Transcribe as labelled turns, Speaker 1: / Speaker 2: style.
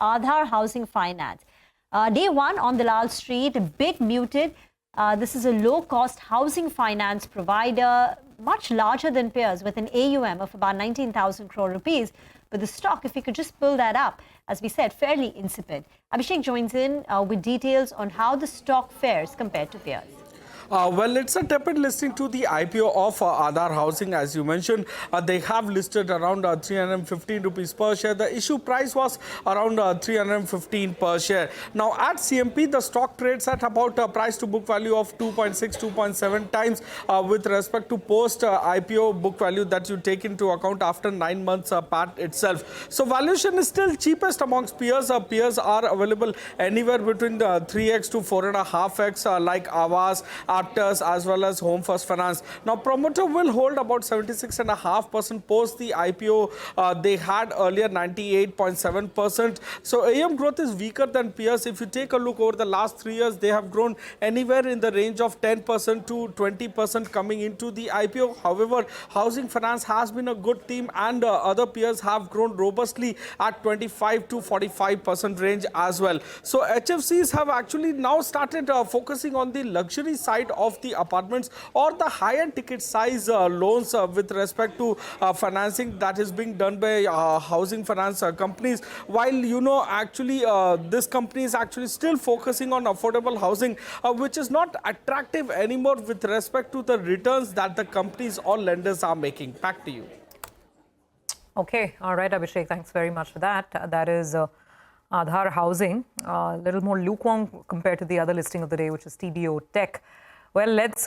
Speaker 1: Aadhar Housing Finance. Day one on Dalal Street, a bit muted. This is a low-cost housing finance provider, much larger than peers, with an AUM of about 19,000 crore rupees. But the stock, if we could just pull that up, as we said, fairly insipid. Abhishek joins in with details on how the stock fares compared to peers.
Speaker 2: Well, it's a tepid listing to the IPO of Aadhar Housing. As you mentioned, they have listed around 315 rupees per share. The issue price was around 315 per share. Now, at CMP, the stock trades at about a price to book value of 2.6, 2.7 times with respect to post IPO book value that you take into account after 9 months PAT itself. So, valuation is still cheapest amongst peers. Peers are available anywhere between 3x to 4.5x like Aavas, as well as Home First Finance. Now, promoter will hold about 76.5% post the IPO. They had earlier 98.7%. So, AUM growth is weaker than peers. If you take a look over the last 3 years, they have grown anywhere in the range of 10% to 20% coming into the IPO. However, Housing Finance has been a good team, and other peers have grown robustly at 25 to 45% range as well. So, HFCs have actually now started focusing on the luxury side of the apartments or the higher ticket size loans with respect to financing that is being done by housing finance companies. While actually this company is actually still focusing on affordable housing, which is not attractive anymore with respect to the returns that the companies or lenders are making. Back to you.
Speaker 3: Okay, all right, Abhishek, thanks very much for that. That is Aadhar Housing, a little more lukewarm compared to the other listing of the day, which is TDO Tech. Well, let's